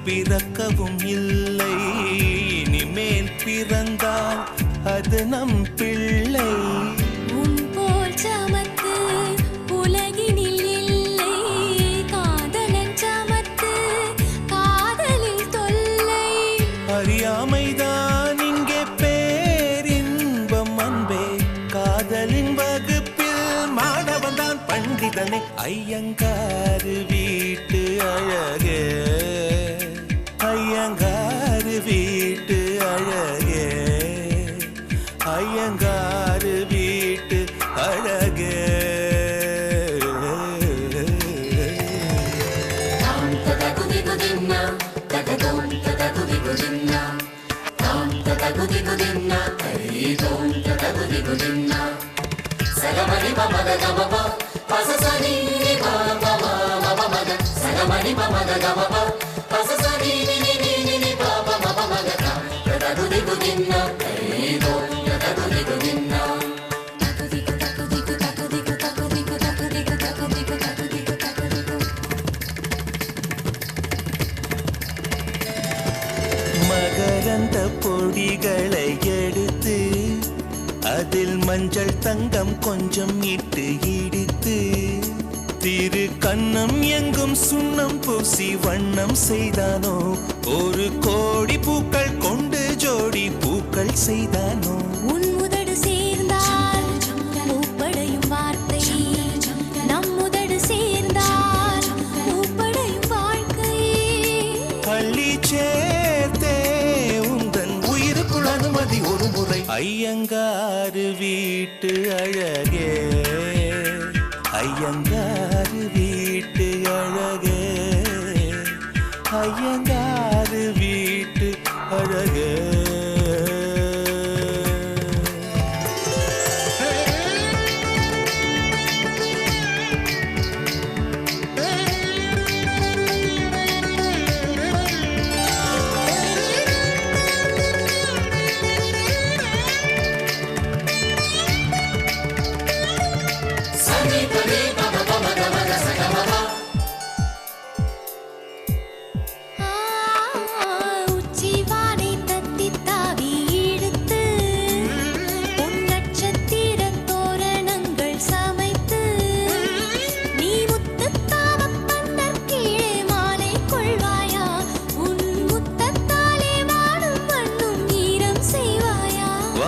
பிறக்கவும் இல்லை, இனிமேல் பிறந்தால் அது நம் பிள்ளை. உன் போல் சமத்து உலகினில் இல்லை, காதலன் சமத்து காதலில் தொல்லை. அறியாமைதான் இங்கே பேரின்பம் அன்பே, காதலின் வகுப்பில் மாணவன் தான் பண்டிதனே. ஐயங்காரு வீட்டு அழகே, ஐயங்காரு வீட்டு அழகே, ஐயங்காரு வீட்டு அழகே. மகரந்த பொடிகளை எடுத்து அதில் மஞ்சள் தங்கம் கொஞ்சம் இட்டு இடித்து, திரு கண்ணம் எங்கும் சுண்ணம் பூசி வண்ணம் செய்தானோ, ஒரு கோடி பூக்கள் கொண்டு ஜோடி பூக்கள் செய்தானோ. உன் உதடு சேர்ந்தால் மூப்படையும் வார்த்தை, நம் உதடு சேர்ந்தால் மூப்படையும் வாழ்க்கை. பள்ளி சேர்த்தே உந்தன் உயிருக்குள் அனுமதி ஒரு முறை. ஐயங்காரு வீட்டு அழகே, ஐயங்காரு வீட்டு அழகே, ஐயங்காரு வீட்டு அழகே.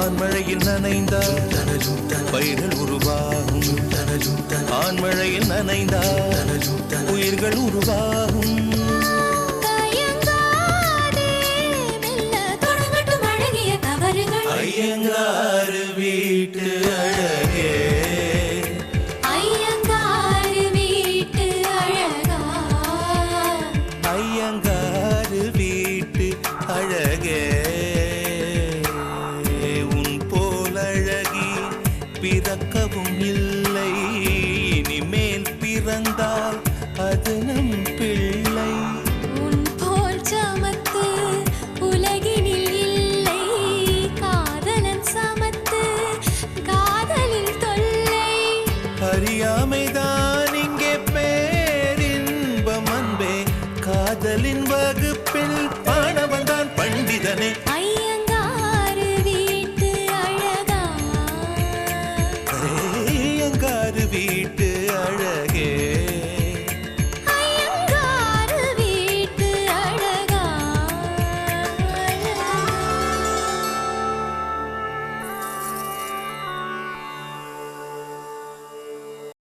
ஆண்மழையில் நனைந்தால் பயிர்கள் உருவாகும், ஆண்மழையில் நனைந்தால் உயிர்கள் உருவாகும். ஐயங்காரு வீட்டு அழகே, ஐயங்காரு வீட்டு அழகா, ஐயங்காரு வீட்டு